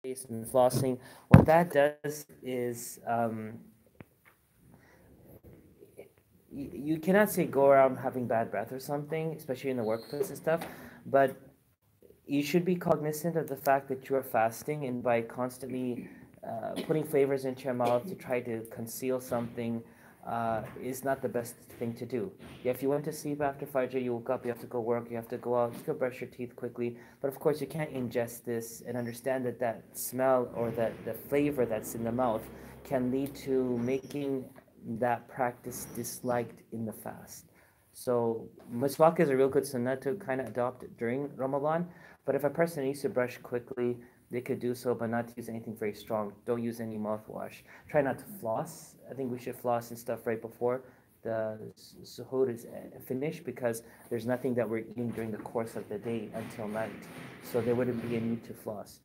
toothpaste and flossing, what that does is you cannot say go around having bad breath or something, especially in the workplace and stuff, but you should be cognizant of the fact that you are fasting, and by constantly putting flavors into your mouth to try to conceal something is not the best thing to do. Yeah, if you went to sleep after Fajr, you woke up, you have to go work, you have to go out, you can brush your teeth quickly, but of course you can't ingest this and understand that that smell or that the flavor that's in the mouth can lead to making that practice disliked in the fast. So miswak is a real good sunnah to kind of adopt during Ramadan. But if a person needs to brush quickly, they could do so, but not use anything very strong. Don't use any mouthwash. Try not to floss. I think we should floss and stuff right before the suhoor is finished, because there's nothing that we're eating during the course of the day until night. So there wouldn't be a need to floss.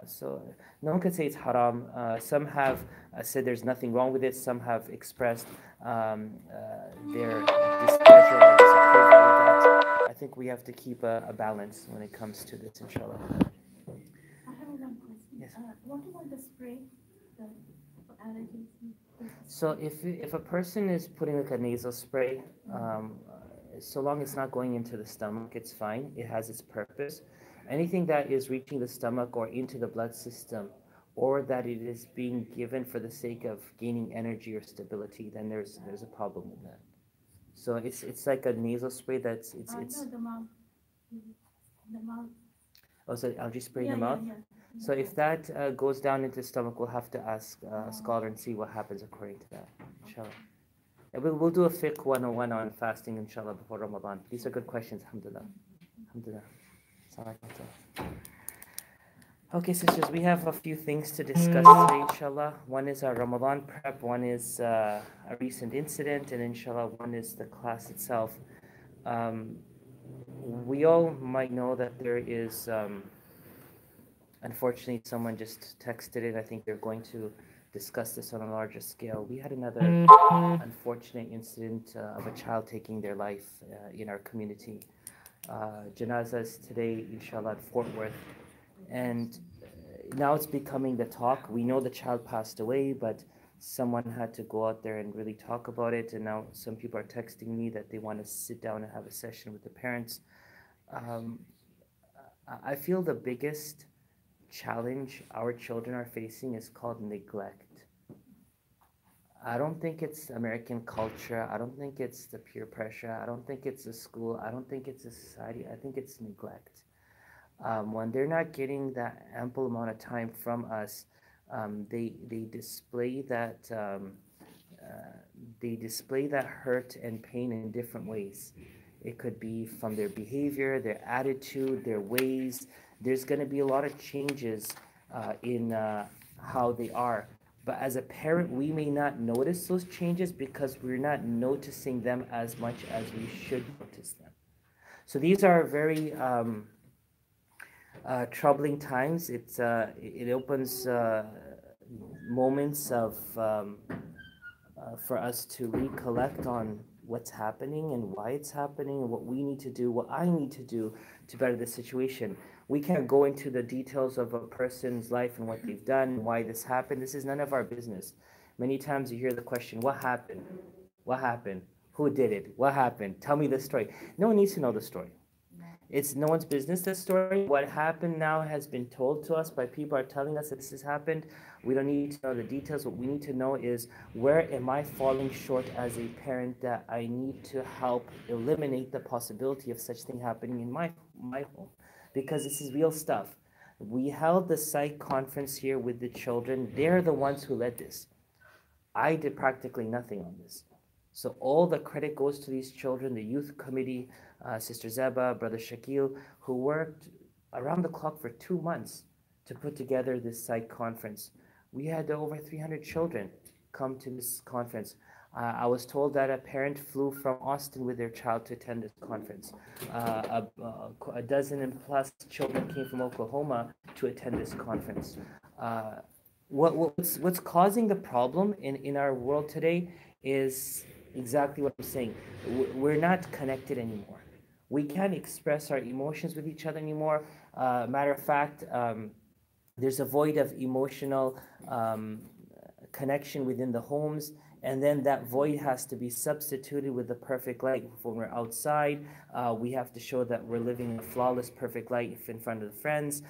So no one could say it's haram. Some have said there's nothing wrong with it. Some have expressed their displeasure or disapproval with that. I think we have to keep a balance when it comes to this, inshallah. I have one question. Yes. What about the spray, the allergies? So if a person is putting like a nasal spray, so long it's not going into the stomach, it's fine. It has its purpose. Anything that is reaching the stomach or into the blood system, or that it is being given for the sake of gaining energy or stability, then there's a problem with that. So it's like a nasal spray it's No, the mouth. The mouth. oh, so algae spray in Yeah, the mouth. yeah. So if that goes down into the stomach, we'll have to ask a scholar and see what happens according to that, inshallah. Yeah, we'll do a fiqh 101 on fasting, inshallah, before Ramadan. These are good questions, alhamdulillah. Alhamdulillah. Assalamu Okay, sisters, we have a few things to discuss today, inshallah. One is our Ramadan prep, one is a recent incident, and inshallah, one is the class itself. We all might know that there is, unfortunately, someone just texted it. I think they're going to discuss this on a larger scale. We had another unfortunate incident of a child taking their life in our community. Janazah is today, inshallah, at Fort Worth. And now it's becoming the talk. We know the child passed away, but someone had to go out there and really talk about it. And now some people are texting me that they want to sit down and have a session with the parents. I feel the biggest challenge our children are facing is called neglect. I don't think it's American culture. I don't think it's the peer pressure. I don't think it's the school. I don't think it's the society. I think it's neglect. When they're not getting that ample amount of time from us, they display that hurt and pain in different ways. It could be from their behavior, their attitude, their ways. There's going to be a lot of changes in how they are. But as a parent, we may not notice those changes because we're not noticing them as much as we should notice them. So these are very troubling times. It opens moments of for us to recollect on what's happening and why it's happening and what we need to do, what I need to do to better the situation. We can't go into the details of a person's life and what they've done and why this happened. This is none of our business. Many times you hear the question, what happened? What happened? Who did it? What happened? Tell me the story. No one needs to know the story. It's no one's business, this story. What happened now has been told to us by people are telling us that this has happened. We don't need to know the details. What we need to know is, where am I falling short as a parent that I need to help eliminate the possibility of such thing happening in my home? Because this is real stuff. We held the psych conference here with the children. They're the ones who led this. I did practically nothing on this. So all the credit goes to these children, the youth committee, Sister Zeba, Brother Shakil, who worked around the clock for 2 months to put together this psych conference. We had over 300 children come to this conference. I was told that a parent flew from Austin with their child to attend this conference. A dozen and plus children came from Oklahoma to attend this conference. What's causing the problem in our world today is exactly what I'm saying. We're not connected anymore. We can't express our emotions with each other anymore. Matter of fact, There's a void of emotional connection within the homes, and then that void has to be substituted with the perfect light. When we're outside, we have to show that we're living in a flawless, perfect light in front of the friends.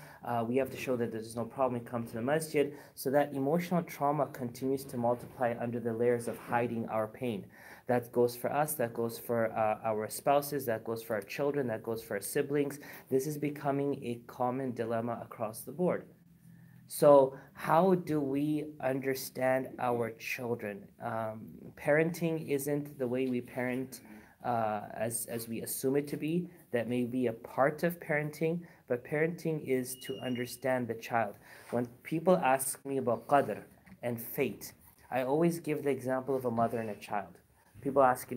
We have to show that there's no problem in come to the masjid. So that emotional trauma continues to multiply under the layers of hiding our pain. That goes for us, that goes for our spouses, that goes for our children, that goes for our siblings. This is becoming a common dilemma across the board. So how do we understand our children? Parenting isn't the way we parent as we assume it to be. That may be a part of parenting, but parenting is to understand the child. When people ask me about qadr and fate, I always give the example of a mother and a child. People ask,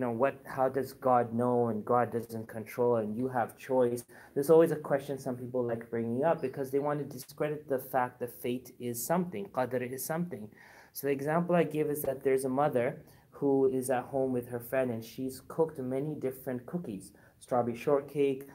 how does God know and God doesn't control and you have choice? There's always a question some people like bringing up because they want to discredit the fact that fate is something, qadr is something. So the example I give is that there's a mother who is at home with her friend and she's cooked many different cookies, strawberry shortcake,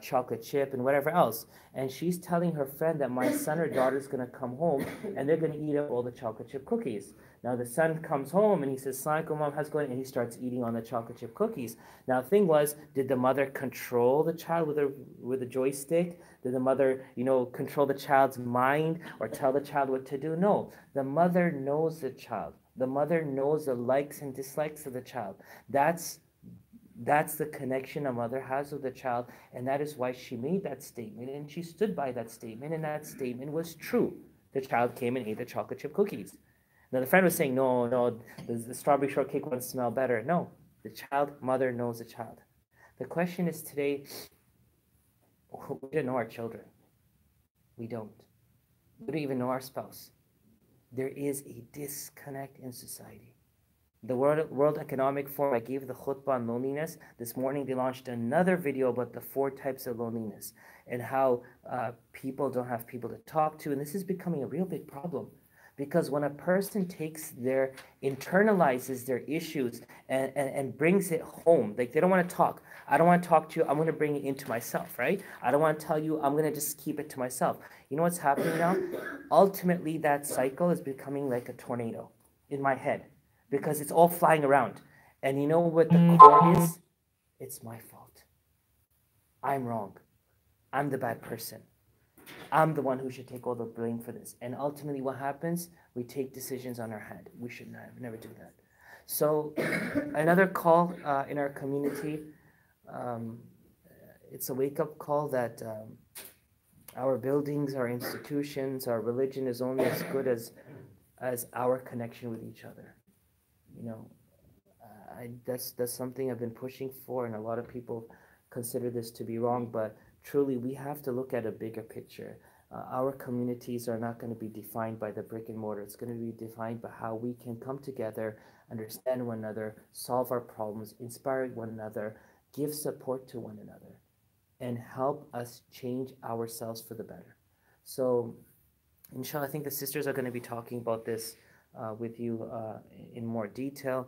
chocolate chip, and whatever else. And she's telling her friend that my son or daughter is going to come home and they're going to eat up all the chocolate chip cookies. Now the son comes home and he says, "Assalamu alaikum, Mom, how's it going?" And he starts eating on the chocolate chip cookies. Now the thing was, did the mother control the child with a joystick? Did the mother, control the child's mind or tell the child what to do? No. The mother knows the child. The mother knows the likes and dislikes of the child. That's the connection a mother has with the child, and that is why she made that statement, and she stood by that statement, and that statement was true. The child came and ate the chocolate chip cookies. Now, the friend was saying, no, the strawberry shortcake ones smell better. No, the mother knows the child. The question is today, we don't know our children. We don't. We don't even know our spouse. There is a disconnect in society. The World Economic Forum, I gave the khutbah on loneliness. This morning they launched another video about the 4 types of loneliness and how people don't have people to talk to. And this is becoming a real big problem. Because when a person internalizes their issues and brings it home, like they don't want to talk. I don't want to talk to you. I'm going to bring it into myself, right? I don't want to tell you. I'm going to just keep it to myself. You know what's happening now? Ultimately, that cycle is becoming like a tornado in my head because it's all flying around. And you know what the core is? It's my fault. I'm wrong. I'm the bad person. I'm the one who should take all the blame for this. And ultimately what happens? We take decisions on our head. We should never do that. So another call in our community, it's a wake-up call that our buildings, our institutions, our religion is only as good as our connection with each other. That's something I've been pushing for, and a lot of people consider this to be wrong, but truly, we have to look at a bigger picture. Our communities are not going to be defined by the brick and mortar. It's going to be defined by how we can come together, understand one another, solve our problems, inspire one another, give support to one another, and help us change ourselves for the better. So, inshallah, I think the sisters are going to be talking about this with you in more detail.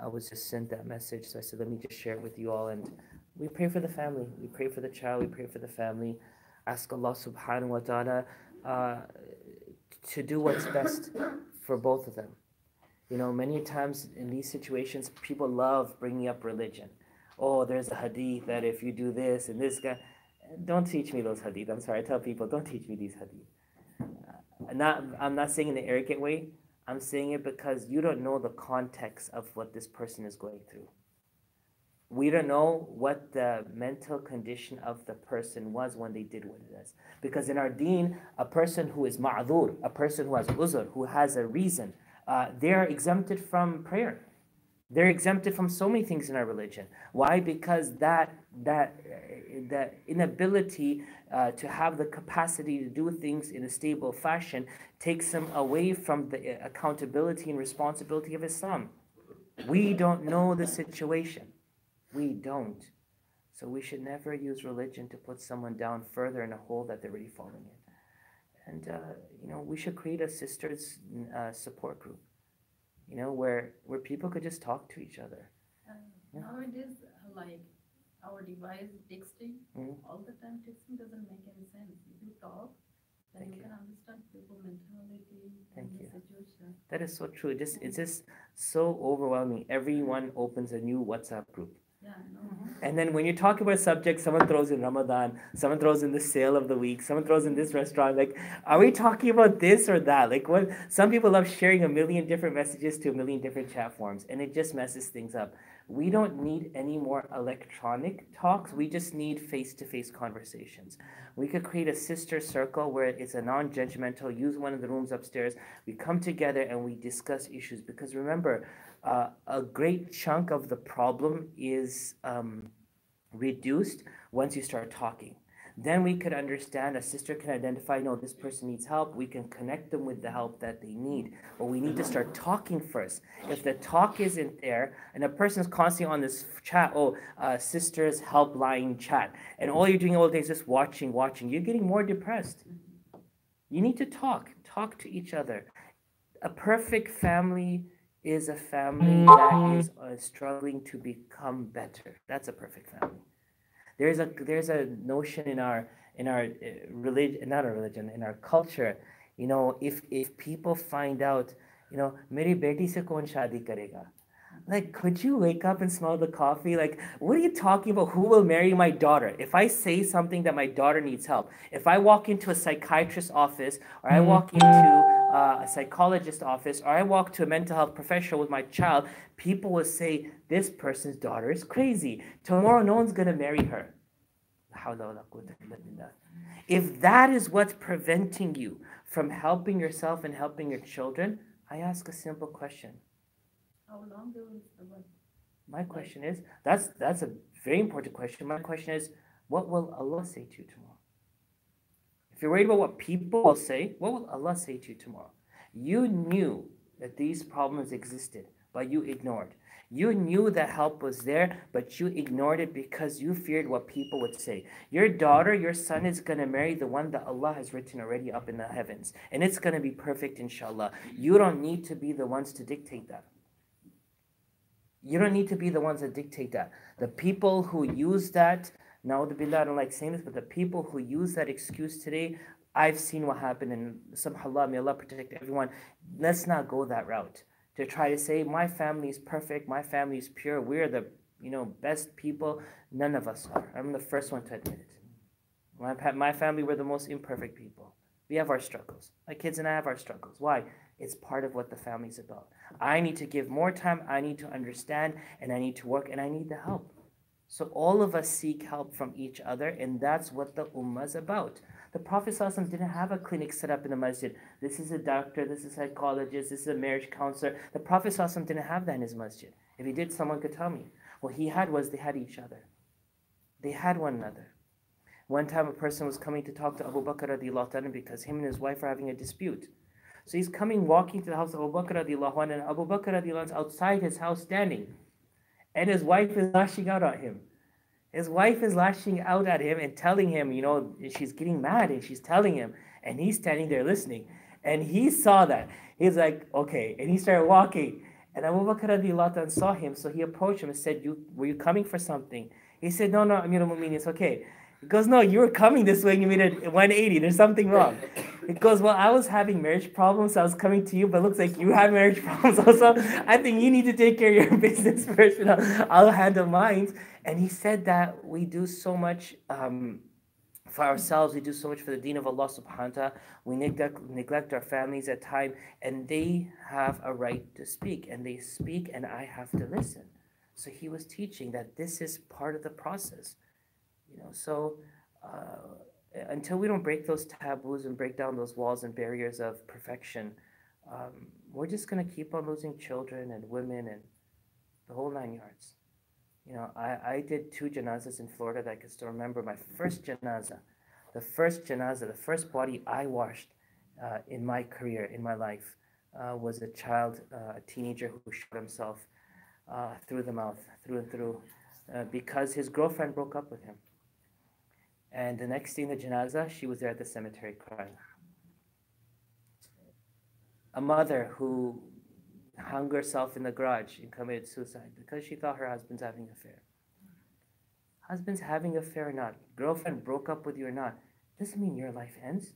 I was just sent that message, so I said, let me just share it with you all. And we pray for the family. We pray for the child. We pray for the family. Ask Allah subhanahu wa ta'ala to do what's best for both of them. Many times in these situations, people love bringing up religion. Oh, there's a hadith that if you do this and this guy, don't teach me those hadith. I'm sorry, I tell people, don't teach me these hadith. I'm not saying in an arrogant way. I'm saying it because you don't know the context of what this person is going through. We don't know what the mental condition of the person was when they did what it is. Because in our deen, a person who is ma'adhur, a person who has uzr, who has a reason, they are exempted from prayer. They're exempted from so many things in our religion. Why? Because that inability to have the capacity to do things in a stable fashion takes them away from the accountability and responsibility of Islam. We don't know the situation. We don't. So we should never use religion to put someone down further in a hole that they're already falling in. And, we should create a sisters support group, where people could just talk to each other. Nowadays, like our device texting, all the time texting doesn't make any sense. If you talk, Then Thank you you. can understand people mentality Thank and the you. situation. That is so true. It's just so overwhelming. Everyone opens a new WhatsApp group. Yeah, I know. And then when you talk about subjects, someone throws in Ramadan, someone throws in the sale of the week, someone throws in this restaurant. Like, are we talking about this or that? Like, what? Some people love sharing a million different messages to a million different chat forms, and it just messes things up. We don't need any more electronic talks. We just need face-to-face conversations. We could create a sister circle where it's a non-judgmental. Use one of the rooms upstairs. We come together and we discuss issues. Because remember, a great chunk of the problem is reduced once you start talking. Then we could understand, a sister can identify, no, this person needs help. We can connect them with the help that they need. But we need to start talking first. If the talk isn't there, and a person's constantly on this chat, sisters helpline chat, and all you're doing all day is just watching, you're getting more depressed. You need to talk to each other. A perfect family is a family that is struggling to become better. That's a perfect family. There's a notion in our religion, not a religion, in our culture. If people find out, मेरी बेटी से कौन शादी करेगा? Like, could you wake up and smell the coffee? Like, what are you talking about? Who will marry my daughter? If I say something that my daughter needs help, if I walk into a psychiatrist's office, or I walk into a psychologist's office, or I walk to a mental health professional with my child, people will say, this person's daughter is crazy. Tomorrow, no one's going to marry her. If that is what's preventing you from helping yourself and helping your children, I ask a simple question. How long they will survive? My question is, that's a very important question. My question is, what will Allah say to you tomorrow? If you're worried about what people will say, what will Allah say to you tomorrow? You knew that these problems existed, but you ignored. You knew that help was there, but you ignored it because you feared what people would say. Your daughter, your son is going to marry the one that Allah has written already up in the heavens. And it's going to be perfect, inshallah. You don't need to be the ones to dictate that. You don't need to be the ones that dictate that. The people who use that, na'udhu billah, I don't like saying this, but the people who use that excuse today, I've seen what happened, and subhanAllah, may Allah protect everyone. Let's not go that route. To try to say, my family is perfect, my family is pure, we're the best people. None of us are. I'm the first one to admit it. My family, we're the most imperfect people. We have our struggles. My kids and I have our struggles. Why? It's part of what the family's about. I need to give more time, I need to understand, and I need to work, and I need the help. So all of us seek help from each other, and that's what the ummah is about. The Prophet ﷺ didn't have a clinic set up in the masjid. This is a doctor, this is a psychologist, this is a marriage counselor. The Prophet ﷺ didn't have that in his masjid. If he did, someone could tell me. What he had was they had each other. They had one another. One time a person was coming to talk to Abu Bakr radiallahu anhu because him and his wife are having a dispute. So he's walking to the house of Abu Bakr radiallahu anhu, and Abu Bakr radiallahu anhu is outside his house standing. And his wife is lashing out at him. His wife is lashing out at him and telling him, she's getting mad, and she's telling him, and he's standing there listening. And he saw that. He's like, okay. And he started walking. And Abu Bakr radiallahu anhu saw him, so he approached him and said, were you coming for something? He said, no, Amir al-Mu'minin, it's okay. He goes, no, you were coming this way and you made it 180. There's something wrong. He goes, well, I was having marriage problems, so I was coming to you, but it looks like you have marriage problems also. I think you need to take care of your business first, and I'll handle mine. And he said that we do so much for ourselves, we do so much for the deen of Allah subhanahu wa ta'ala. We neglect our families at times, and they have a right to speak, and they speak, and I have to listen. So he was teaching that this is part of the process. So until we don't break those taboos and break down those walls and barriers of perfection, we're just going to keep on losing children and women and the whole 9 yards. I did 2 janazas in Florida that I can still remember. My first janaza, the first body I washed in my career, in my life, was a child, a teenager who shot himself through the mouth, through and through, because his girlfriend broke up with him. And the next day in the janazah, she was there at the cemetery crying. A mother who hung herself in the garage and committed suicide because she thought her husband's having an affair. Husband's having an affair or not, girlfriend broke up with you or not, doesn't mean your life ends.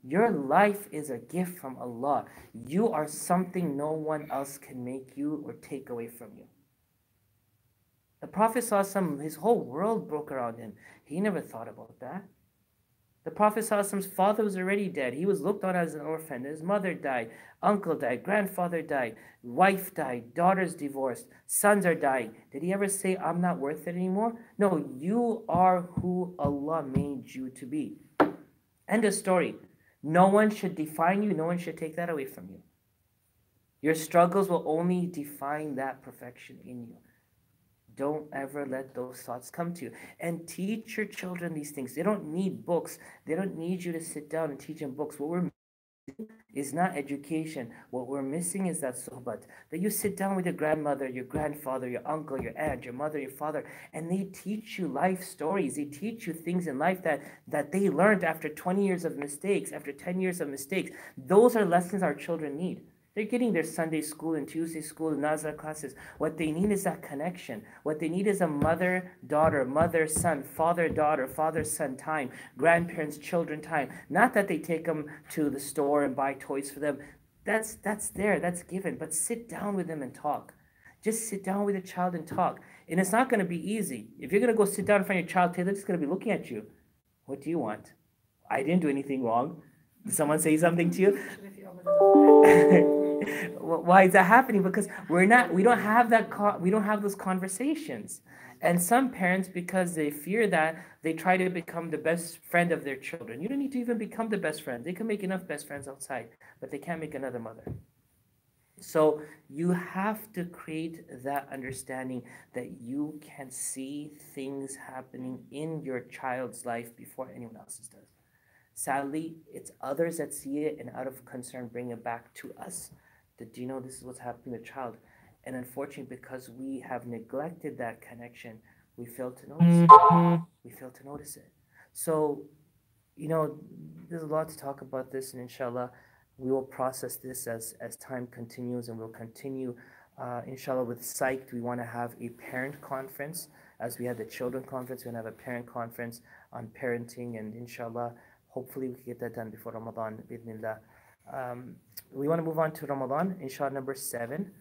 Your life is a gift from Allah. You are something no one else can make you or take away from you. The Prophet ﷺ, his whole world broke around him. He never thought about that. The Prophet ﷺ's father was already dead. He was looked on as an orphan. His mother died, uncle died, grandfather died, wife died, daughters divorced, sons are dying. Did he ever say, I'm not worth it anymore? No, you are who Allah made you to be. End of story. No one should define you. No one should take that away from you. Your struggles will only define that perfection in you. Don't ever let those thoughts come to you. And teach your children these things. They don't need books. They don't need you to sit down and teach them books. What we're missing is not education. What we're missing is that sohbat. That you sit down with your grandmother, your grandfather, your uncle, your aunt, your mother, your father, and they teach you life stories. They teach you things in life that they learned after 20 years of mistakes, after 10 years of mistakes. Those are lessons our children need. They're getting their Sunday school and Tuesday school and Nazar classes. What they need is that connection. What they need is a mother-daughter, mother-son, father-daughter, father-son time, grandparents-children time. Not that they take them to the store and buy toys for them. That's there, that's given. But sit down with them and talk. Just sit down with a child and talk. And it's not going to be easy. If you're going to go sit down in front of your child, they're just going to be looking at you. What do you want? I didn't do anything wrong. Did someone say something to you? Why is that happening? Because we don't have those conversations. And some parents, because they fear that, they try to become the best friend of their children. You don't need to even become the best friend. They can make enough best friends outside, but they can't make another mother. So you have to create that understanding that you can see things happening in your child's life before anyone else's does. Sadly, it's others that see it and out of concern bring it back to us. Do you know this is what's happening to the child? And unfortunately, because we have neglected that connection, we fail to notice it. We fail to notice it. So, there's a lot to talk about this, and inshallah, we will process this as time continues, and we'll continue, inshallah, with Psyched. We want to have a parent conference. As we had the children conference, we're going to have a parent conference on parenting, and inshallah, hopefully we can get that done before Ramadan, bidnillah. We want to move on to Ramadan, inshallah, number 7.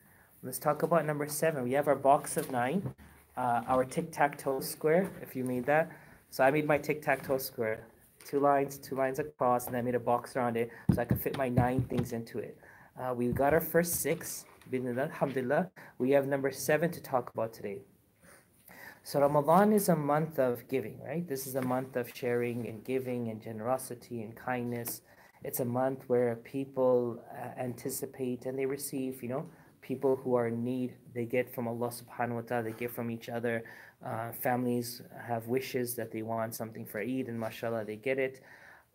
Let's talk about number 7. We have our box of 9, our tic-tac-toe square, if you made that. So I made my tic-tac-toe square. 2 lines across, and I made a box around it so I could fit my 9 things into it. We got our first 6, bidnillah, alhamdulillah. We have number 7 to talk about today. So Ramadan is a month of giving, right? This is a month of sharing and giving and generosity and kindness. It's a month where people anticipate and they receive, people who are in need. They get from Allah subhanahu wa ta'ala, they get from each other. Families have wishes that they want something for Eid, and mashallah, they get it.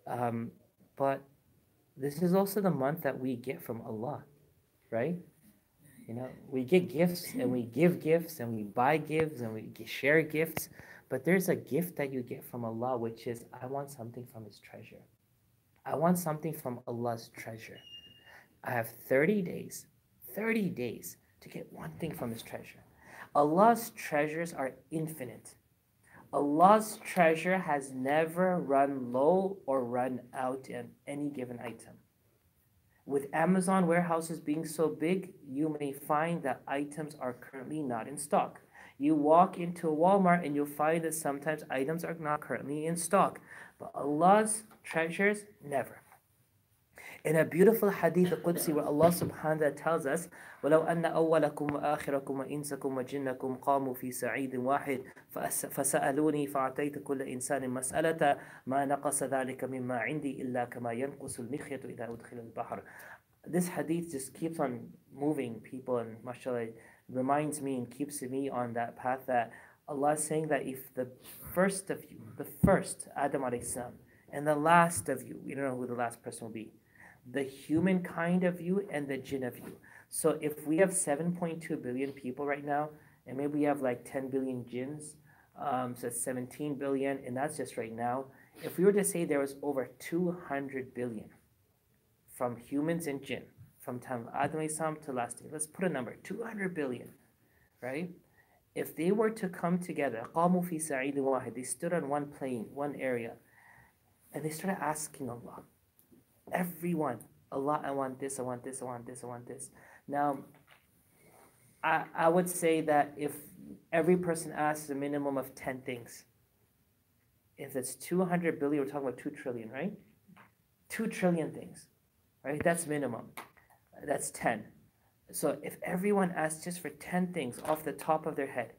But this is also the month that we get from Allah, right? We get gifts and we give gifts and we buy gifts and we share gifts. But there's a gift that you get from Allah, which is, I want something from His treasure. I want something from Allah's treasure. I have 30 days to get one thing from His treasure. Allah's treasures are infinite. Allah's treasure has never run low or run out in any given item. With Amazon warehouses being so big, you may find that items are currently not in stock. You walk into a Walmart and you'll find that sometimes items are not currently in stock. But Allah's treasures, never. In a beautiful hadith al-Qudsi where Allah subhanahu wa ta'ala tells us, وَلَوْ أَنَّ أَوَّلَكُمْ وَآخِرَكُمْ وَإِنسَكُمْ وَجِنَّكُمْ قَامُوا فِي سَعِيدٍ وَاحِدٍ فَسَأَلُونِي فَأَعْطَيْتُ كُلَّ إِنسَانٍ مَسْأَلَةً مَا نَقَصَ ذَلِكَ مِمَّا عِنْدِي إِلَّا كَمَا يَنْقُصُ الْمِخْيَطُ إِذَا أُدْخِلَ الْبَحْرَ. This hadith just keeps on moving people, and mashallah, it reminds me and keeps me on that path that Allah is saying that if the first of you, the first, Adam alayhi salam, and the last of you, we don't know who the last person will be, the humankind of you and the jinn of you. So if we have 7.2 billion people right now, and maybe we have like 10 billion jinns, so it's 17 billion, and that's just right now. If we were to say there was over 200 billion from humans and jinn, from time of Adam alayhi salam to last day, let's put a number, 200 billion, right? If they were to come together, قَامُوا فِي سَعِيدٍ وَاحِدٍ, they stood on one plane, one area, and they started asking Allah, Everyone. Allah, I want this, I want this, I want this, I want this. Now, I would say that if every person asks a minimum of 10 things, if it's 200 billion, we're talking about 2 trillion, right? 2 trillion things, right? That's minimum. That's 10. So if everyone asks just for 10 things off the top of their head,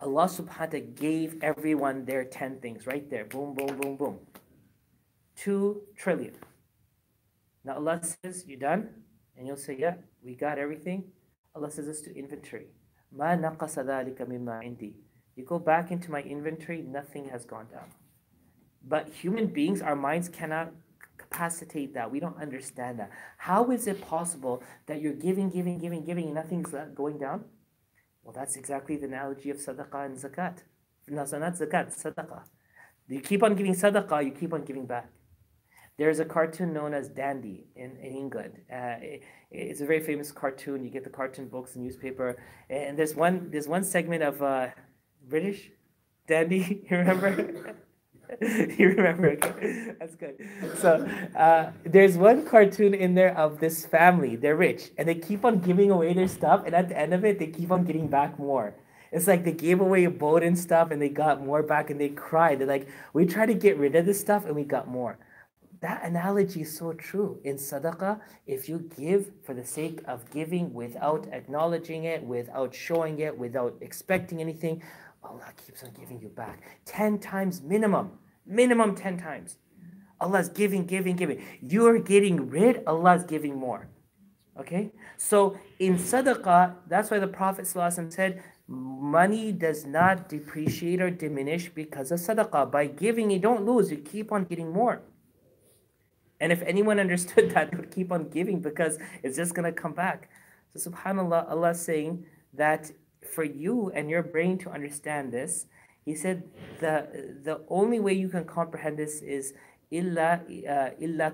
Allah subhanahu wa ta'ala gave everyone their 10 things right there. Boom, boom, boom, boom. 2 trillion. Now Allah says, you done? And you'll say, yeah, we got everything. Allah says this to inventory. Ma naqasa dhalika mimma indi. You go back into my inventory, nothing has gone down. But human beings, our minds cannot capacitate that. We don't understand that. How is it possible that you're giving, and nothing's going down? Well, that's exactly the analogy of sadaqah and zakat. No, so not zakat, sadaqah. You keep on giving sadaqah, you keep on giving back. There's a cartoon known as Dandy in England. It's a very famous cartoon. You get the cartoon books and newspaper. And there's one segment of British Dandy. You remember? You remember? Okay. That's good. So there's one cartoon in there of this family. They're rich and they keep on giving away their stuff. And at the end of it, they keep on getting back more. It's like they gave away a boat and stuff and they got more back and they cried. They're like, we tried to get rid of this stuff and we got more. That analogy is so true. In sadaqah, if you give for the sake of giving without acknowledging it, without showing it, without expecting anything, Allah keeps on giving you back. 10 times minimum. Minimum 10 times. Allah's giving. You're getting rid, Allah's giving more. Okay? So in sadaqah, that's why the Prophet ﷺ said, money does not depreciate or diminish because of sadaqah. By giving, you don't lose. You keep on getting more. And if anyone understood that, they would keep on giving because it's just going to come back. So subhanAllah, Allah is saying that for you and your brain to understand this, He said the only way you can comprehend this is إِلَّا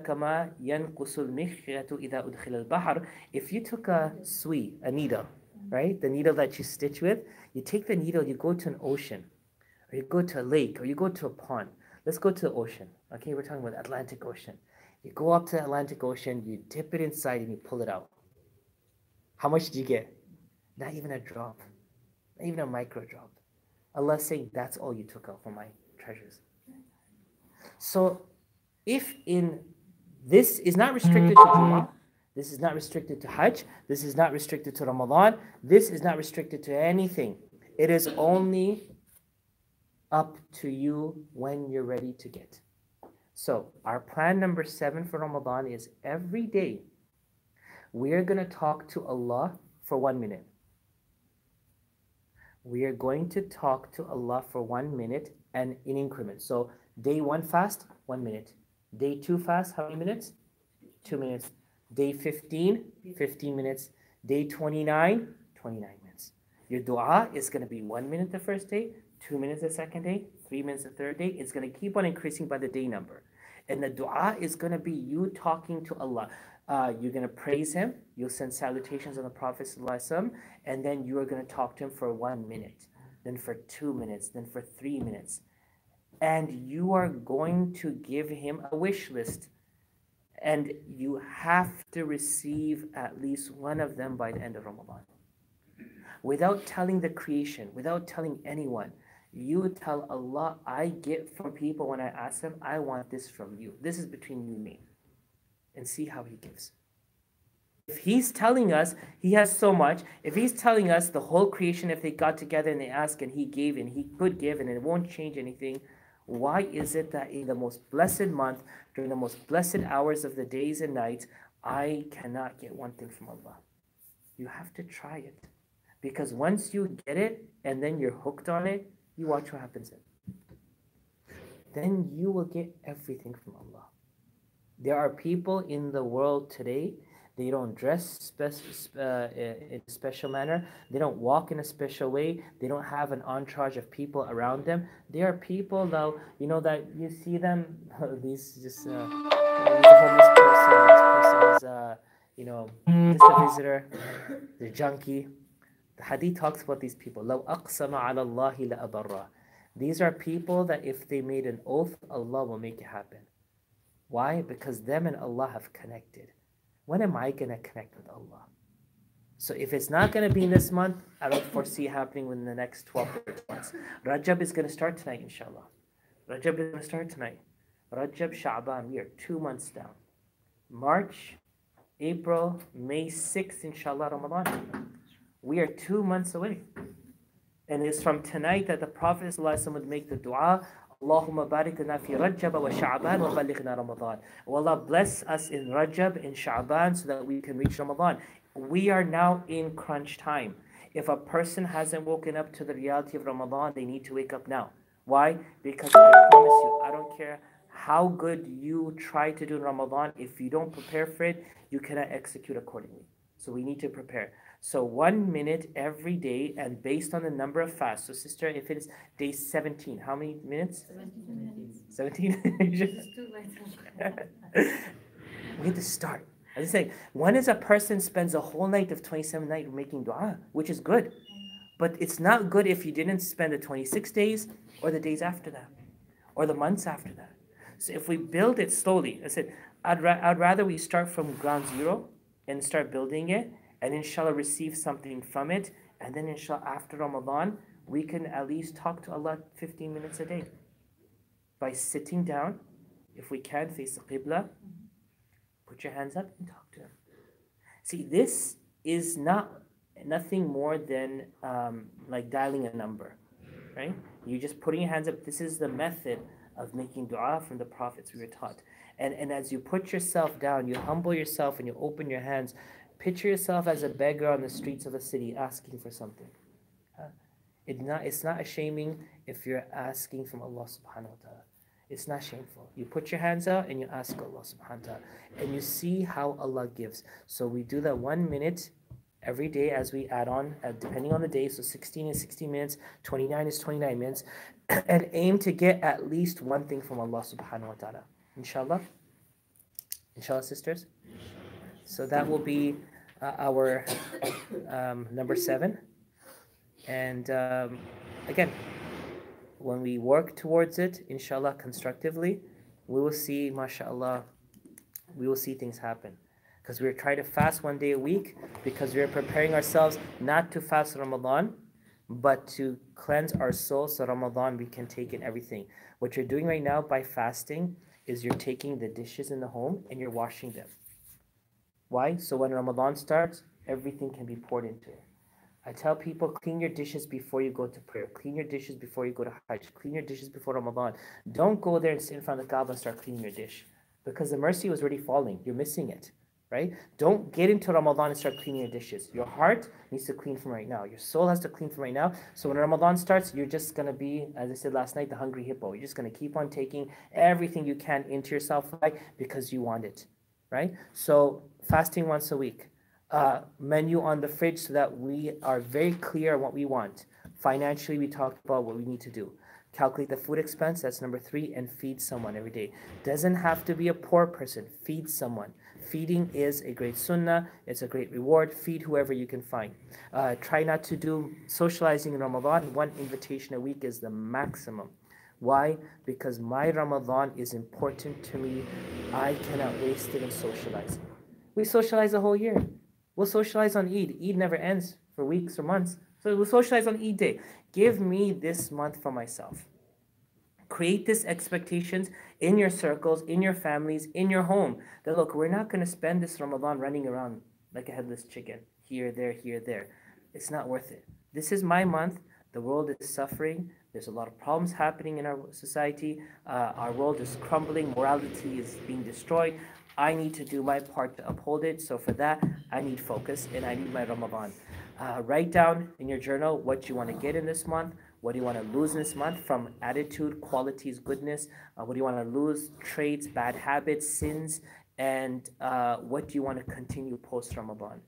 كَمَا يَنْقُسُ الْمِخْيَةُ إِذَا أُدْخِلَ الْبَحْرِ. If you took a sui, a needle, right? The needle that you stitch with, you take the needle, you go to an ocean, or you go to a lake, or you go to a pond. Let's go to the ocean. Okay, we're talking about the Atlantic Ocean. You go up to the Atlantic Ocean, you dip it inside and you pull it out. How much did you get? Not even a drop. Not even a micro drop. Allah is saying that's all you took out from my treasures. So if this is not restricted to Jumu'ah, this is not restricted to Hajj, this is not restricted to Ramadan, this is not restricted to anything. It is only up to you when you're ready to get. So our plan number 7 for Ramadan is every day we are going to talk to Allah for 1 minute. We are going to talk to Allah for 1 minute and in increments. So day 1 fast, 1 minute. Day 2 fast, how many minutes? 2 minutes. Day 15, 15 minutes. Day 29, 29 minutes. Your dua is going to be 1 minute the first day, 2 minutes the second day, 3 minutes the third day. It's going to keep on increasing by the day number. And the dua is going to be you talking to Allah. You're going to praise Him. You'll send salutations on the Prophet ﷺ, and then you are going to talk to Him for 1 minute, then for 2 minutes, then for 3 minutes. And you are going to give Him a wish list. And you have to receive at least one of them by the end of Ramadan. Without telling the creation, without telling anyone, you tell Allah, I get from people when I ask Him, I want this from you. This is between you and me. And see how He gives. If He's telling us He has so much, if He's telling us the whole creation, if they got together and they asked and He gave and He could give and it won't change anything, why is it that in the most blessed month, during the most blessed hours of the days and nights, I cannot get one thing from Allah? You have to try it. Because once you get it and then you're hooked on it, you watch what happens then. Then you will get everything from Allah. There are people in the world today, they don't dress in a special manner. They don't walk in a special way. They don't have an entourage of people around them. There are people, though, you know, that you see them, these just, he's a homeless person, this person is, you know, just a visitor, they're junkie. The hadith talks about these people. لَوْ أَقْسَمَ عَلَى اللَّهِ لَأَبَرَّهُ. These are people that if they made an oath, Allah will make it happen. Why? Because them and Allah have connected. When am I going to connect with Allah? So if it's not going to be in this month, I don't foresee happening within the next 12 months. Rajab is going to start tonight, inshallah. Rajab is going to start tonight. Rajab, Sha'ban, we are 2 months down. March, April, May 6th, inshallah, Ramadan. We are 2 months away. And it's from tonight that the Prophet ﷺ would make the dua, Allahumma barik lana fi Rajab wa Sha'ban wa balighna Ramadan. Oh Allah, bless us in Rajab and Sha'ban so that we can reach Ramadan. We are now in crunch time. If a person hasn't woken up to the reality of Ramadan, they need to wake up now. Why? Because I promise you, I don't care how good you try to do in Ramadan, if you don't prepare for it, you cannot execute accordingly. So we need to prepare. So 1 minute every day, and based on the number of fasts. So sister, if it is day 17, how many minutes? 17? We have to start. I was saying, when is a person spends a whole night of 27 night making dua, which is good. But it's not good if you didn't spend the 26 days or the days after that or the months after that. So if we build it slowly, I said, I'd rather we start from ground zero and start building it and inshallah receive something from it. And then inshallah after Ramadan, we can at least talk to Allah 15 minutes a day. By sitting down, if we can, face the Qibla, put your hands up and talk to Him. See, this is nothing more than like dialing a number, right? You're just putting your hands up. This is the method of making dua from the prophets we were taught. And as you put yourself down, you humble yourself and you open your hands, picture yourself as a beggar on the streets of a city asking for something. It's not shaming if you're asking from Allah subhanahu wa ta'ala. It's not shameful. You put your hands out and you ask Allah subhanahu wa ta'ala. And you see how Allah gives. So we do that 1 minute every day as we add on, depending on the day. So 16 is 16 minutes, 29 is 29 minutes. And aim to get at least one thing from Allah subhanahu wa ta'ala. Inshallah? Inshallah, sisters? So that will be our number 7. And again, when we work towards it, inshallah, constructively, we will see, mashallah, we will see things happen. Because we're trying to fast 1 day a week, because we're preparing ourselves not to fast Ramadan, but to cleanse our soul so Ramadan we can take in everything. What you're doing right now by fasting is you're taking the dishes in the home and you're washing them. Why? So when Ramadan starts, everything can be poured into it. I tell people, clean your dishes before you go to prayer. Clean your dishes before you go to Hajj. Clean your dishes before Ramadan. Don't go there and sit in front of the Kaaba and start cleaning your dish. Because the mercy was already falling. You're missing it, right? Don't get into Ramadan and start cleaning your dishes. Your heart needs to clean from right now. Your soul has to clean from right now. So when Ramadan starts, you're just going to be, as I said last night, the hungry hippo. You're just going to keep on taking everything you can into yourself, right? Because you want it, right? So fasting once a week. Menu on the fridge so that we are very clear on what we want. Financially, we talked about what we need to do. Calculate the food expense, that's number 3, and feed someone every day. Doesn't have to be a poor person. Feed someone. Feeding is a great sunnah. It's a great reward. Feed whoever you can find. Try not to do socializing in Ramadan. 1 invitation a week is the maximum. Why? Because my Ramadan is important to me. I cannot waste it in socializing. We socialize the whole year. We'll socialize on Eid. Eid never ends for weeks or months. So we'll socialize on Eid day. Give me this month for myself. Create this expectations in your circles, in your families, in your home. That look, we're not going to spend this Ramadan running around like a headless chicken. Here, there. It's not worth it. This is my month. The world is suffering. There's a lot of problems happening in our society. Our world is crumbling. Morality is being destroyed. I need to do my part to uphold it. So for that, I need focus and I need my Ramadan. Write down in your journal what you want to get in this month. What do you want to lose in this month from attitude, qualities, goodness? What do you want to lose? Traits, bad habits, sins. And what do you want to continue post-Ramadan?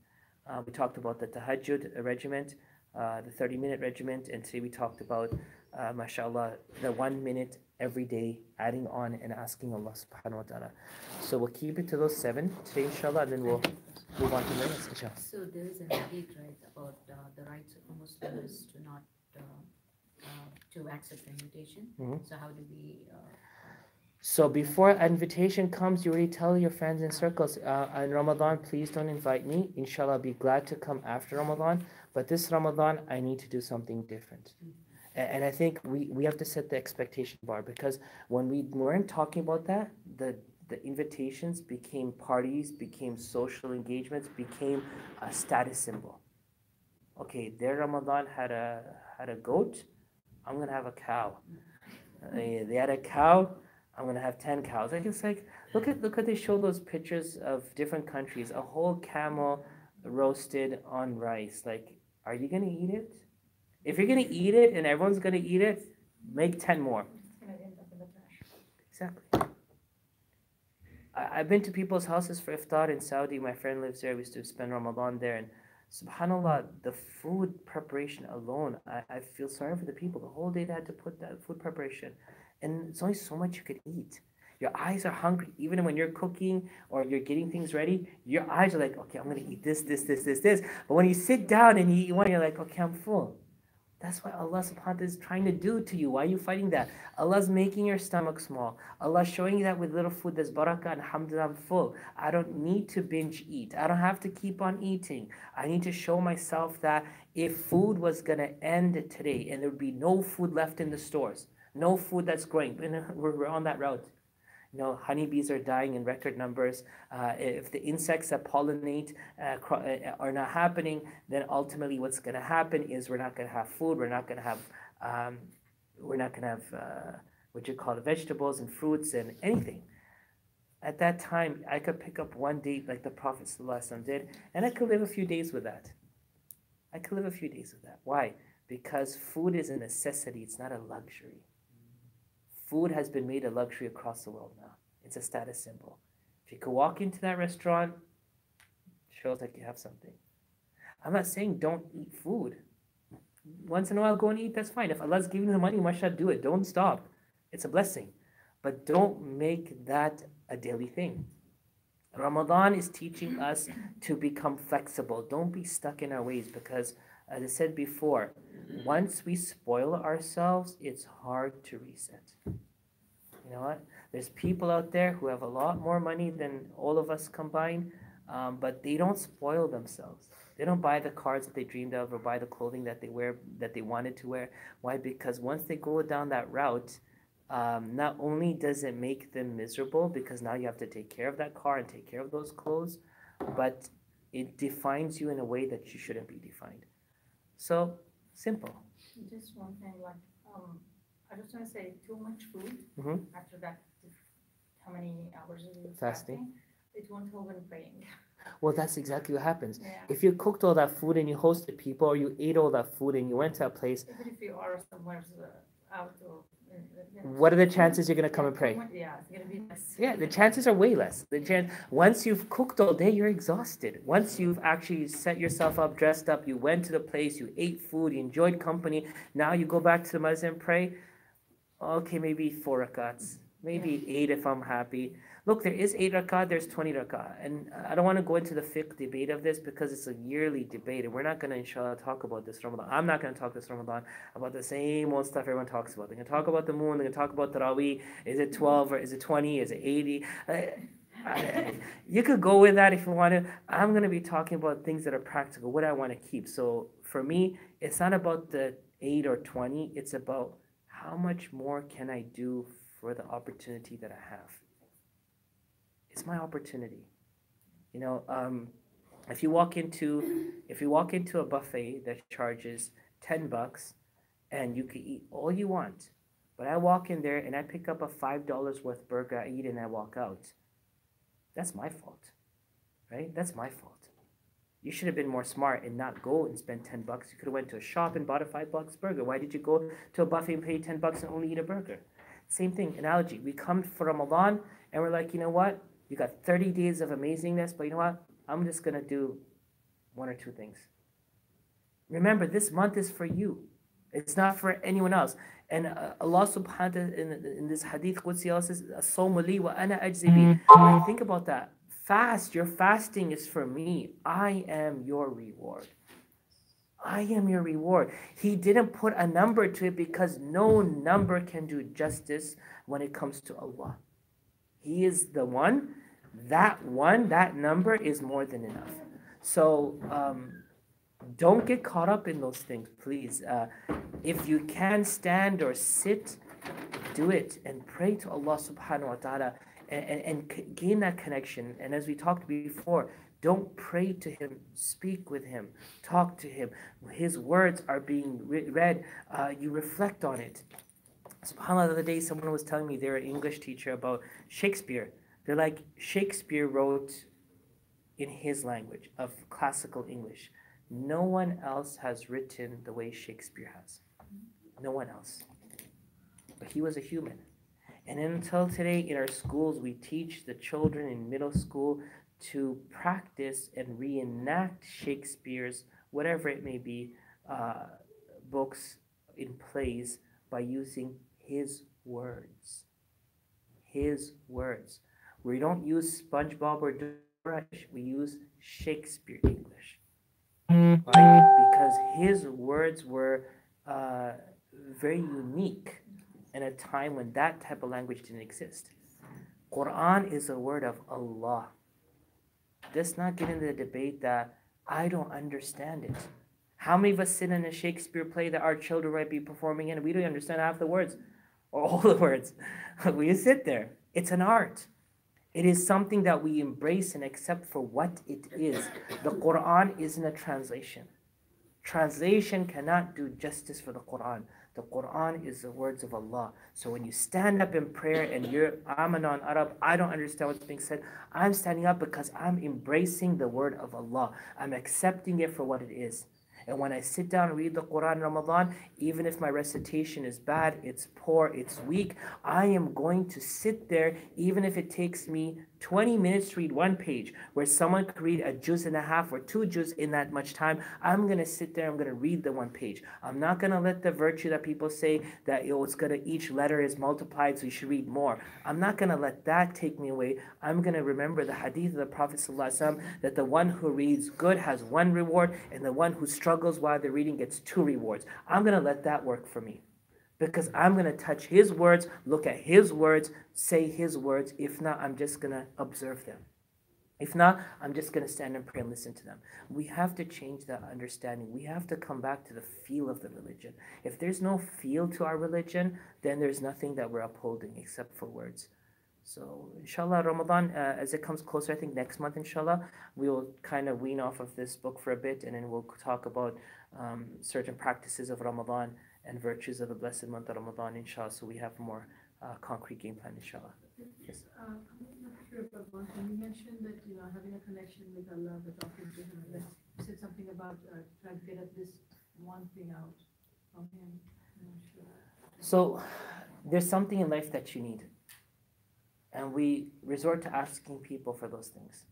We talked about the tahajjud regiment, the 30-minute regiment. And today we talked about, mashallah, the 1 minute every day, adding on and asking Allah subhanahu wa ta'ala. So we'll keep it to those 7 today, inshallah, and then we'll move on to the next, inshallah. So there is a hadith, right, about the rights of a Muslim is to not to accept the invitation. Mhm. So how do we? So before an invitation comes, you already tell your friends in circles, in Ramadan, please don't invite me. Inshallah, I'll be glad to come after Ramadan. But this Ramadan, I need to do something different. And I think we have to set the expectation bar, because when we weren't talking about that, the invitations became parties, became social engagements, became a status symbol. Okay, their Ramadan had a goat, I'm gonna have a cow. They had a cow, I'm gonna have 10 cows. Like, it's like, look at they show those pictures of different countries, a whole camel roasted on rice. Like, are you gonna eat it? If you're gonna eat it and everyone's gonna eat it, make 10 more. It's gonna end up in the trash. Exactly. I've been to people's houses for iftar in Saudi. My friend lives there. We used to spend Ramadan there, and subhanallah, the food preparation alone, I feel sorry for the people. The whole day they had to put that food preparation, and it's only so much you could eat. Your eyes are hungry. Even when you're cooking or you're getting things ready, your eyes are like, okay, I'm gonna eat this, this, this, this, this. But when you sit down and you eat one, you're like, okay, I'm full. That's what Allah subhanahu wa ta'ala is trying to do to you. Why are you fighting that? Allah's making your stomach small. Allah's showing you that with little food, there's barakah, and alhamdulillah, I'm full. I don't need to binge eat. I don't have to keep on eating. I need to show myself that if food was going to end today and there would be no food left in the stores, no food that's growing, we're on that route. You know, honeybees are dying in record numbers. If the insects that pollinate are not happening, then ultimately what's going to happen is we're not going to have food. We're not going to have what you call vegetables and fruits and anything. At that time, I could pick up one date like the Prophet ﷺ did, and I could live a few days with that. I could live a few days with that. Why? Because food is a necessity. It's not a luxury. Food has been made a luxury across the world now. It's a status symbol. If you could walk into that restaurant, it shows like you have something. I'm not saying don't eat food. Once in a while, go and eat, that's fine. If Allah's giving you the money, mashallah, do it. Don't stop. It's a blessing. But don't make that a daily thing. Ramadan is teaching us to become flexible. Don't be stuck in our ways, because, as I said before, once we spoil ourselves, it's hard to reset. You know what? There's people out there who have a lot more money than all of us combined, but they don't spoil themselves. They don't buy the cars that they dreamed of or buy the clothing that they wear, that they wanted to wear. Why? Because once they go down that route, not only does it make them miserable, because now you have to take care of that car and take care of those clothes, but it defines you in a way that you shouldn't be defined. So, simple. Just one thing, like, I just want to say, too much food, Mhm. after that, how many hours are you Fasting. It won't help in praying. Well, that's exactly what happens. Yeah. If you cooked all that food and you hosted people, or you ate all that food and you went to a place, Even if you are somewhere out or. what are the chances you're going to come and pray? Yeah, it's gonna be less. Yeah, the chances are way less. Once you've cooked all day, you're exhausted. Once you've actually set yourself up, dressed up, you went to the place, you ate food, you enjoyed company, now you go back to the masjid and pray. Okay, maybe 4 rakats, maybe 8 if I'm happy. Look, there is 8 rakat, there's 20 rakat. And I don't want to go into the fiqh debate of this, because it's a yearly debate, and we're not going to, inshallah, talk about this Ramadan. I'm not going to talk this Ramadan about the same old stuff everyone talks about. They're going to talk about the moon, they're going to talk about Taraweeh. Is it 12 or is it 20? Is it 80? You could go with that if you want to. I'm going to be talking about things that are practical, what I want to keep. So for me, it's not about the 8 or 20. It's about how much more can I do for the opportunity that I have. It's my opportunity. You know, if you walk into a buffet that charges $10 and you can eat all you want, but I walk in there and I pick up a $5 worth burger, I eat it and I walk out. That's my fault, right? That's my fault. You should have been more smart and not go and spend $10. You could have went to a shop and bought a $5 burger. Why did you go to a buffet and pay $10 and only eat a burger? Same thing, analogy. We come for Ramadan and we're like, you know what? You got 30 days of amazingness, but you know what? I'm just going to do 1 or 2 things. Remember, this month is for you. It's not for anyone else. And Allah subhanahu wa ta'ala in this hadith Qudsi also says, "As-sawmu li wa ana ajzi bi." Like, think about that. Fast, your fasting is for me. I am your reward. I am your reward. He didn't put a number to it, because no number can do justice when it comes to Allah. He is the one. That number is more than enough. So don't get caught up in those things, please. If you can stand or sit, do it and pray to Allah subhanahu wa ta'ala and gain that connection. And as we talked before, don't pray to Him, speak with Him, talk to Him. His words are being read, you reflect on it. SubhanAllah, the other day someone was telling me they're an English teacher about Shakespeare. They're like, Shakespeare wrote in his language of classical English. No one else has written the way Shakespeare has. No one else. But he was a human. And until today in our schools, we teach the children in middle school to practice and reenact Shakespeare's, whatever it may be, books in plays by using his words. His words. We don't use SpongeBob or Dora, we use Shakespeare English. Right? Because his words were very unique in a time when that type of language didn't exist. Quran is a word of Allah. Let's not get into the debate that I don't understand it. How many of us sit in a Shakespeare play that our children might be performing in and we don't understand half the words or all the words? We sit there. It's an art. It is something that we embrace and accept for what it is. The Quran isn't a translation. Translation cannot do justice for the Quran. The Quran is the words of Allah. So when you stand up in prayer and I'm a non-Arab, I don't understand what's being said, I'm standing up because I'm embracing the word of Allah. I'm accepting it for what it is. And when I sit down and read the Quran in Ramadan, even if my recitation is bad, it's poor, it's weak, I am going to sit there, even if it takes me 20 minutes to read one page, where someone could read a juz and a half or 2 juz in that much time. I'm going to sit there, I'm going to read the one page. I'm not going to let the virtue that people say that it's going to, each letter is multiplied, so you should read more. I'm not going to let that take me away. I'm going to remember the hadith of the Prophet ﷺ, that the one who reads good has 1 reward, and the one who struggles while they're reading gets 2 rewards. I'm going to let that work for me. Because I'm going to touch his words, look at his words, say his words. If not, I'm just going to observe them. If not, I'm just going to stand and pray and listen to them. We have to change that understanding. We have to come back to the feel of the religion. If there's no feel to our religion, then there's nothing that we're upholding except for words. So, inshallah, Ramadan, as it comes closer, I think next month, inshallah, we will kind of wean off of this book for a bit, and then we'll talk about certain practices of Ramadan and virtues of the blessed month of Ramadan, inshallah, so we have more concrete game plan, inshallah. Yes. I'm not sure about one thing. You mentioned that, having a connection with Allah, the talking to Him, and then you said something about trying to get at this one thing out from Him. I'm not sure. So, there's something in life that you need, and we resort to asking people for those things.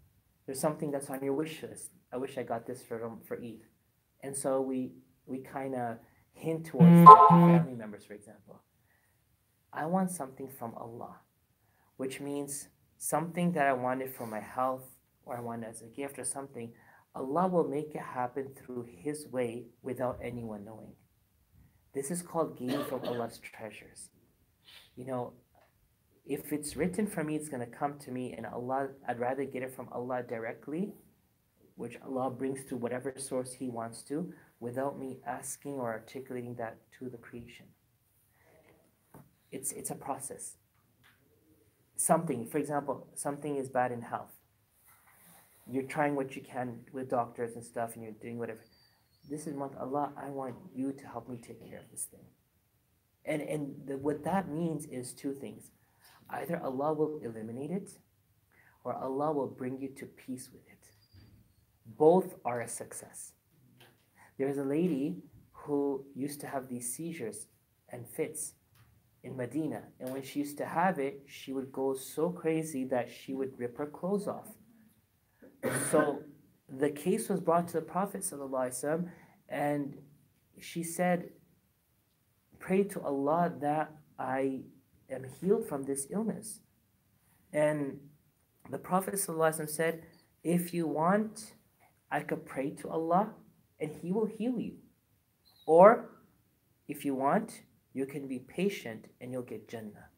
There's something that's on your wish list. I wish I got this for Eid. And so we kind of hint towards that to family members, for example. I want something from Allah, which means something that I wanted for my health, or I want as a gift or something. Allah will make it happen through His way without anyone knowing. This is called gaining from Allah's treasures. If it's written for me, it's going to come to me, and Allah, I'd rather get it from Allah directly, which Allah brings to whatever source He wants to, without me asking or articulating that to the creation. It's a process. Something, for example, something is bad in health. You're trying what you can with doctors and stuff, and you're doing whatever. This is Allah, I want you to help me take care of this thing. What that means is 2 things. Either Allah will eliminate it, or Allah will bring you to peace with it. Both are a success. There's a lady who used to have these seizures and fits in Medina, and when she used to have it, she would go so crazy that she would rip her clothes off. So the case was brought to the Prophet ﷺ, and she said, pray to Allah that I am healed from this illness. And the Prophet ﷺ said, if you want, I could pray to Allah and He will heal you. Or if you want, you can be patient and you'll get Jannah.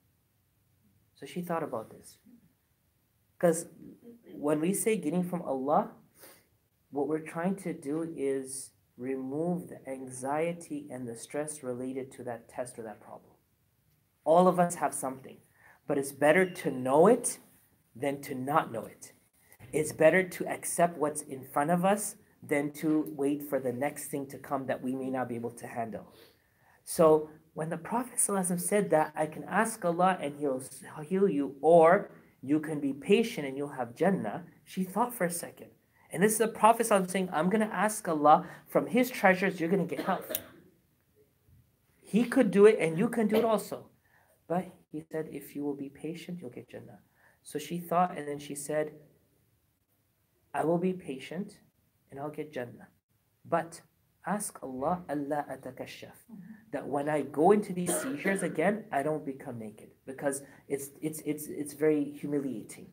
So she thought about this. Because when we say getting from Allah, what we're trying to do is remove the anxiety and the stress related to that test or that problem. All of us have something, but it's better to know it than to not know it. It's better to accept what's in front of us than to wait for the next thing to come that we may not be able to handle. So when the Prophet ﷺ said that, I can ask Allah and He'll heal you, or you can be patient and you'll have Jannah, she thought for a second. And this is the Prophet ﷺ saying, I'm going to ask Allah from His treasures, you're going to get health. He could do it and you can do it also. But He said, if you will be patient, you'll get Jannah. So she thought, and then she said, I will be patient and I'll get Jannah. But ask Allah, Allah atakashaf, that when I go into these seizures again, I don't become naked, because it's very humiliating.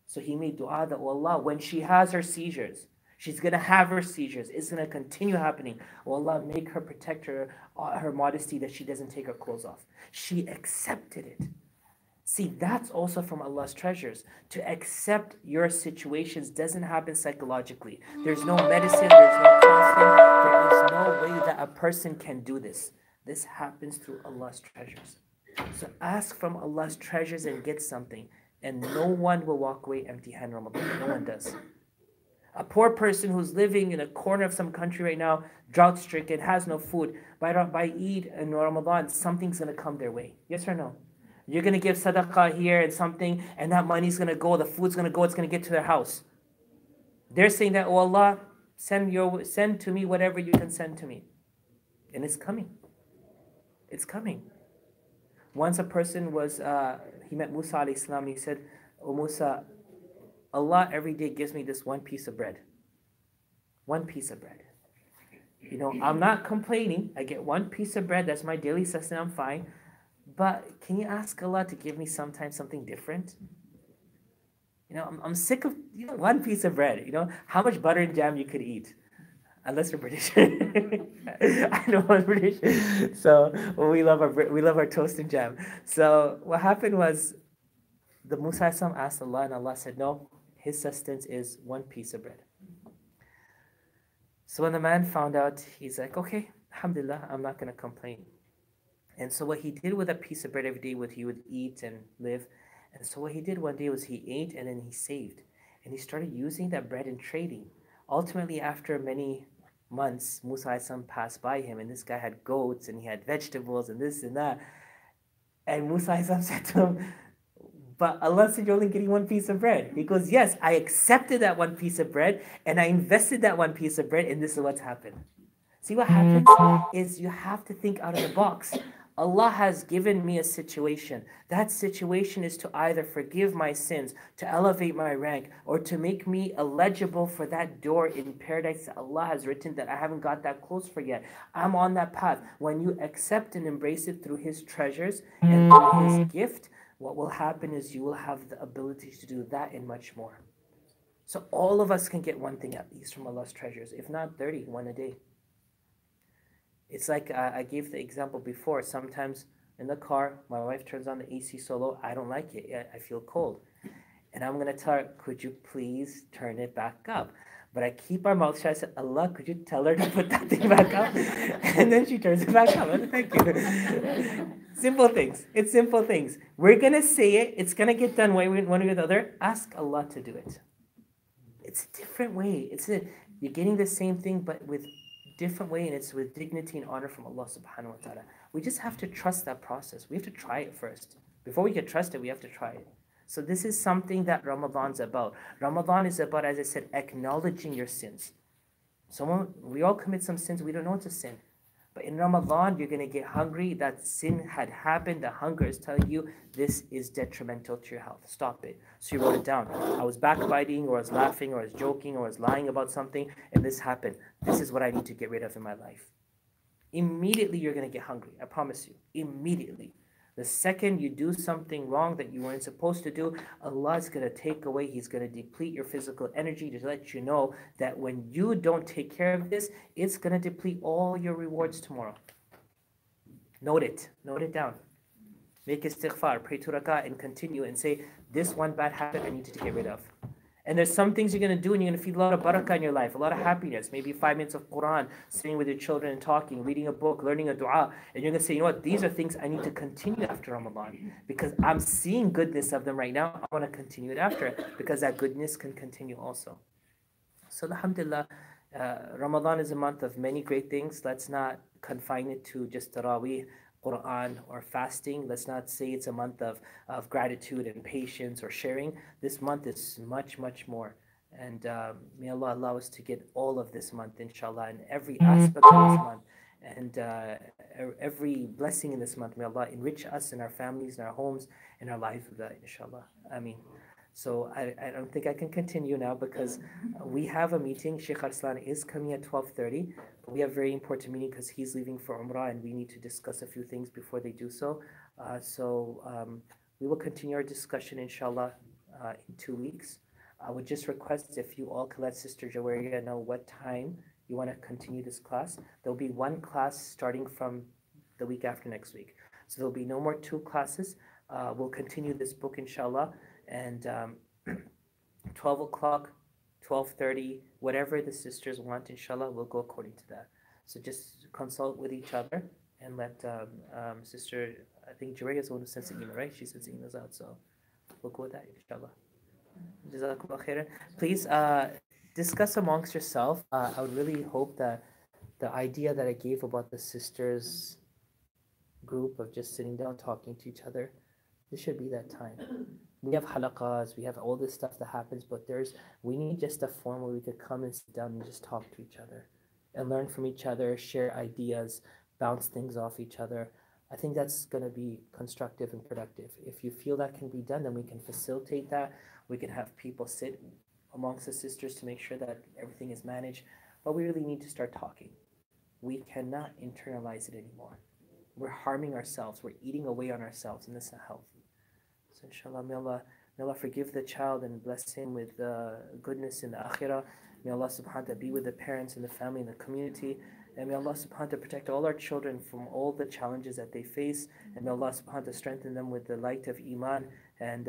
So he made dua that, oh Allah, when she has her seizures, she's going to have her seizures, it's going to continue happening. Oh Allah, make her protect her modesty, that she doesn't take her clothes off. She accepted it. See, that's also from Allah's treasures. To accept your situations doesn't happen psychologically. There's no medicine, there's no counseling, there is no way that a person can do this. This happens through Allah's treasures. So ask from Allah's treasures and get something. And no one will walk away empty-handed Ramadan. No one does. A poor person who's living in a corner of some country right now, drought-stricken, has no food, by Eid and Ramadan, something's going to come their way. Yes or no? You're going to give sadaqah here and something, and that money's going to go, the food's going to go, it's going to get to their house. They're saying that, oh Allah, send to me whatever you can send to me. And it's coming. It's coming. Once a person was, he met Musa alayhi salam, and he said, oh Musa, Allah every day gives me this one piece of bread. One piece of bread. You know, I'm not complaining. I get one piece of bread, that's my daily sustenance, I'm fine. But can you ask Allah to give me sometimes something different? You know, I'm sick of one piece of bread. You know, how much butter and jam you could eat, unless you're British. I know I'm British, so we love our toast and jam. So what happened was, the Musa asked Allah, and Allah said, no, his sustenance is one piece of bread. So when the man found out, he's like, okay, alhamdulillah, I'm not going to complain. And so what he did with a piece of bread every day, he would eat and live. And so what he did one day was he ate and then he saved. And he started using that bread in trading. Ultimately, after many months, Musa passed by him, and this guy had goats and he had vegetables and this and that. And Musa said to him, but Allah said you're only getting one piece of bread. He goes, yes, I accepted that one piece of bread and I invested that one piece of bread, and this is what's happened. See, what happens is you have to think out of the box. Allah has given me a situation. That situation is to either forgive my sins, to elevate my rank, or to make me eligible for that door in paradise that Allah has written that I haven't got that close for yet. I'm on that path. When you accept and embrace it through His treasures and through His gift, what will happen is you will have the ability to do that and much more. So all of us can get one thing at least from Allah's treasures, if not 30, one a day. It's like I gave the example before. Sometimes in the car, my wife turns on the AC so low, I don't like it. I feel cold. And I'm going to tell her, could you please turn it back up? But I keep our mouth shut. I said, Allah, could you tell her to put that thing back up? And then she turns it back up. Thank you. Simple things. It's simple things. We're going to say it. It's going to get done one way or the other. Ask Allah to do it. It's a different way. You're getting the same thing, but with different way, and it's with dignity and honor from Allah subhanahu wa ta'ala. We just have to trust that process. We have to try it first. Before we can trust it, we have to try it. So this is something that Ramadan's about. Ramadan is about, as I said, acknowledging your sins. We all commit some sins, we don't know it's a sin. But in Ramadan, you're going to get hungry. That sin had happened. The hunger is telling you this is detrimental to your health. Stop it. So you wrote it down. I was backbiting, or I was laughing, or I was joking, or I was lying about something, and this happened. This is what I need to get rid of in my life. Immediately, you're going to get hungry. I promise you. Immediately. The second you do something wrong that you weren't supposed to do, Allah is going to take away. He's going to deplete your physical energy to let you know that when you don't take care of this, it's going to deplete all your rewards tomorrow. Note it. Note it down. Make istighfar, pray to rak'ah, and continue and say, this one bad habit I need to get rid of. And there's some things you're going to do and you're going to feel a lot of barakah in your life, a lot of happiness. Maybe 5 minutes of Quran, sitting with your children and talking, reading a book, learning a dua. And you're going to say, you know what, these are things I need to continue after Ramadan. Because I'm seeing goodness of them right now. I want to continue it after, because that goodness can continue also. So alhamdulillah, Ramadan is a month of many great things. Let's not confine it to just Taraweeh, Quran, or fasting. Let's not say it's a month of gratitude and patience or sharing. This month is much, much more. And may Allah allow us to get all of this month, inshallah, in every aspect of this month. And every blessing in this month. May Allah enrich us and our families and our homes and our lives with that, inshallah. Ameen. So I don't think I can continue now, because we have a meeting. Sheikh Arslan is coming at 12:30. But we have a very important meeting because he's leaving for Umrah, and we need to discuss a few things before they do so. We will continue our discussion, inshallah, in 2 weeks. I would just request if you all could let Sister Jawaria know what time you want to continue this class. There'll be one class starting from the week after next week. So there'll be no more 2 classes. We'll continue this book, inshallah. And 12 o'clock, 12:30, whatever the sisters want, inshallah, we'll go according to that. So just consult with each other and let Sister, I think Jawaria is the one who sends the email, right? She sends emails out, so we'll go with that, inshallah. Jazakumullah khairan. Please discuss amongst yourself. I would really hope that the idea that I gave about the sisters group of just sitting down talking to each other, this should be that time. We have halaqas, we have all this stuff that happens, but we need just a form where we could come and sit down and just talk to each other and learn from each other, share ideas, bounce things off each other. I think that's going to be constructive and productive. If you feel that can be done, then we can facilitate that. We can have people sit amongst the sisters to make sure that everything is managed. But we really need to start talking. We cannot internalize it anymore. We're harming ourselves. We're eating away on ourselves, and that's not healthy. So inshallah, may Allah forgive the child and bless him with goodness in the akhirah. May Allah subhanahu wa ta'ala be with the parents and the family and the community. And may Allah subhanahu wa ta'ala protect all our children from all the challenges that they face. And may Allah subhanahu wa ta'ala strengthen them with the light of Iman and